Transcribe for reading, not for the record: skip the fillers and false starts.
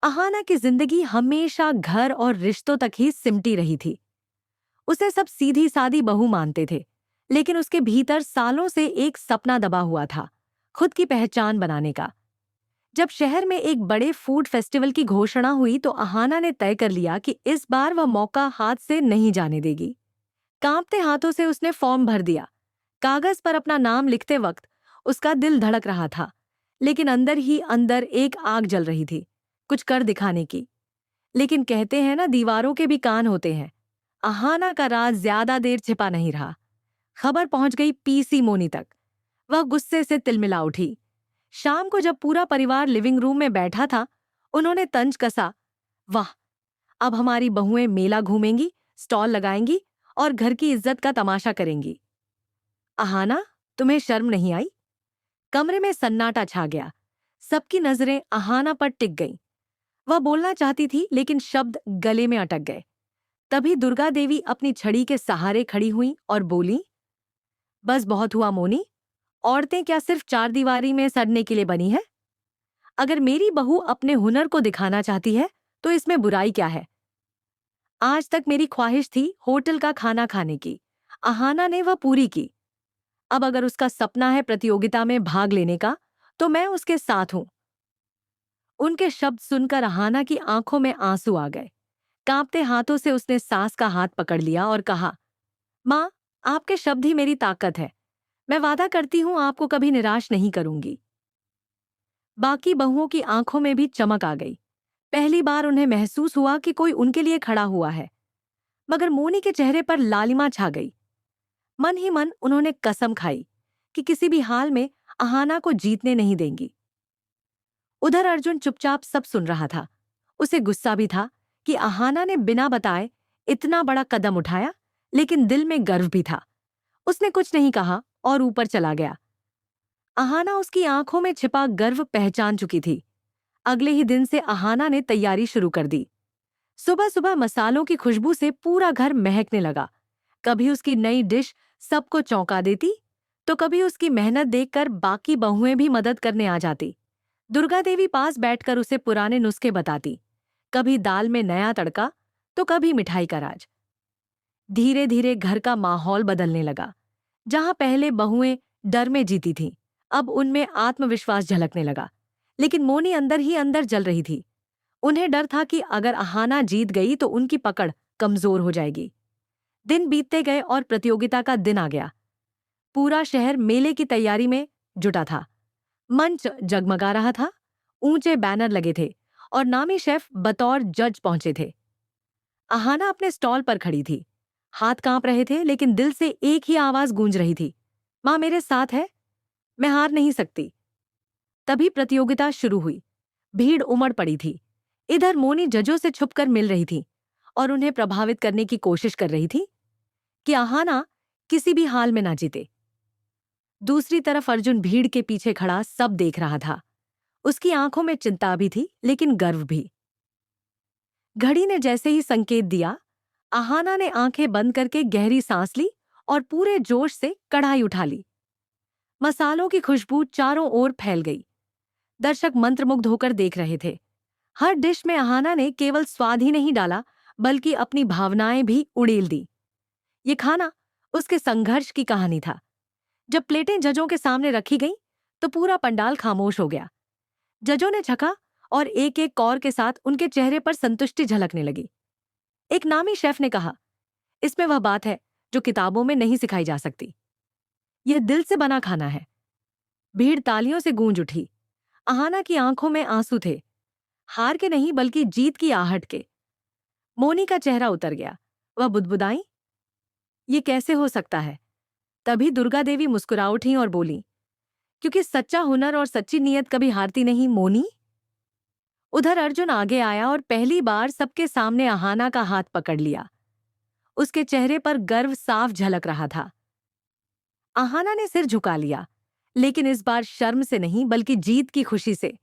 अहाना की जिंदगी हमेशा घर और रिश्तों तक ही सिमटी रही थी। उसे सब सीधी सादी बहू मानते थे, लेकिन उसके भीतर सालों से एक सपना दबा हुआ था, खुद की पहचान बनाने का। जब शहर में एक बड़े फूड फेस्टिवल की घोषणा हुई तो अहाना ने तय कर लिया कि इस बार वह मौका हाथ से नहीं जाने देगी। कांपते हाथों से उसने फॉर्म भर दिया। कागज पर अपना नाम लिखते वक्त उसका दिल धड़क रहा था, लेकिन अंदर ही अंदर एक आग जल रही थी, कुछ कर दिखाने की। लेकिन कहते हैं ना, दीवारों के भी कान होते हैं। अहाना का राज ज्यादा देर छिपा नहीं रहा। खबर पहुंच गई पीसी मोनी तक। वह गुस्से से तिलमिला उठी। शाम को जब पूरा परिवार लिविंग रूम में बैठा था, उन्होंने तंज कसा, वाह, अब हमारी बहुएं मेला घूमेंगी, स्टॉल लगाएंगी और घर की इज्जत का तमाशा करेंगी। अहाना, तुम्हें शर्म नहीं आई? कमरे में सन्नाटा छा गया। सबकी नजरें अहाना पर टिक गईं। वह बोलना चाहती थी, लेकिन शब्द गले में अटक गए। तभी दुर्गा देवी अपनी छड़ी के सहारे खड़ी हुईं और बोली, बस बहुत हुआ मोनी। औरतें क्या सिर्फ चार दीवारी में सड़ने के लिए बनी है? अगर मेरी बहू अपने हुनर को दिखाना चाहती है तो इसमें बुराई क्या है? आज तक मेरी ख्वाहिश थी होटल का खाना खाने की। अहाना ने वह पूरी की। अब अगर उसका सपना है प्रतियोगिता में भाग लेने का, तो मैं उसके साथ हूं। उनके शब्द सुनकर अहाना की आंखों में आंसू आ गए। कांपते हाथों से उसने सास का हाथ पकड़ लिया और कहा, माँ, आपके शब्द ही मेरी ताकत है। मैं वादा करती हूं आपको कभी निराश नहीं करूंगी। बाकी बहुओं की आंखों में भी चमक आ गई। पहली बार उन्हें महसूस हुआ कि कोई उनके लिए खड़ा हुआ है। मगर मोनी के चेहरे पर लालिमा छा गई। मन ही मन उन्होंने कसम खाई कि किसी भी हाल में अहाना को जीतने नहीं देंगी। उधर अर्जुन चुपचाप सब सुन रहा था। उसे गुस्सा भी था कि अहाना ने बिना बताए इतना बड़ा कदम उठाया, लेकिन दिल में गर्व भी था। उसने कुछ नहीं कहा और ऊपर चला गया। अहाना उसकी आंखों में छिपा गर्व पहचान चुकी थी। अगले ही दिन से अहाना ने तैयारी शुरू कर दी। सुबह सुबह मसालों की खुशबू से पूरा घर महकने लगा। कभी उसकी नई डिश सबको चौंका देती, तो कभी उसकी मेहनत देखकर बाकी बहुएं भी मदद करने आ जाती। दुर्गा देवी पास बैठकर उसे पुराने नुस्खे बताती, कभी दाल में नया तड़का, तो कभी मिठाई का राज। धीरे धीरे घर का माहौल बदलने लगा। जहां पहले बहुएं डर में जीती थीं, अब उनमें आत्मविश्वास झलकने लगा। लेकिन मोनी अंदर ही अंदर जल रही थी। उन्हें डर था कि अगर अहाना जीत गई तो उनकी पकड़ कमजोर हो जाएगी। दिन बीतते गए और प्रतियोगिता का दिन आ गया। पूरा शहर मेले की तैयारी में जुटा था। मंच जगमगा रहा था, ऊंचे बैनर लगे थे और नामी शेफ बतौर जज पहुंचे थे। अहाना अपने स्टॉल पर खड़ी थी। हाथ कांप रहे थे, लेकिन दिल से एक ही आवाज गूंज रही थी, मां मेरे साथ है, मैं हार नहीं सकती। तभी प्रतियोगिता शुरू हुई। भीड़ उमड़ पड़ी थी। इधर मोनी जजों से छुपकर मिल रही थी और उन्हें प्रभावित करने की कोशिश कर रही थी कि अहाना किसी भी हाल में ना जीते। दूसरी तरफ अर्जुन भीड़ के पीछे खड़ा सब देख रहा था। उसकी आंखों में चिंता भी थी, लेकिन गर्व भी। घड़ी ने जैसे ही संकेत दिया, अहाना ने आंखें बंद करके गहरी सांस ली और पूरे जोश से कढ़ाई उठा ली। मसालों की खुशबू चारों ओर फैल गई। दर्शक मंत्रमुग्ध होकर देख रहे थे। हर डिश में अहाना ने केवल स्वाद ही नहीं डाला, बल्कि अपनी भावनाएं भी उड़ेल दी। ये खाना उसके संघर्ष की कहानी था। जब प्लेटें जजों के सामने रखी गईं, तो पूरा पंडाल खामोश हो गया। जजों ने झका और एक एक कौर के साथ उनके चेहरे पर संतुष्टि झलकने लगी। एक नामी शेफ ने कहा, इसमें वह बात है जो किताबों में नहीं सिखाई जा सकती। यह दिल से बना खाना है। भीड़ तालियों से गूंज उठी। अहाना की आंखों में आंसू थे, हार के नहीं बल्कि जीत की आहट के। मोनी का चेहरा उतर गया। वह बुदबुदाई, ये कैसे हो सकता है? तभी दुर्गा देवी मुस्कुरा उठी और बोली, क्योंकि सच्चा हुनर और सच्ची नीयत कभी हारती नहीं मोनी। उधर अर्जुन आगे आया और पहली बार सबके सामने अहाना का हाथ पकड़ लिया। उसके चेहरे पर गर्व साफ झलक रहा था। अहाना ने सिर झुका लिया, लेकिन इस बार शर्म से नहीं बल्कि जीत की खुशी से।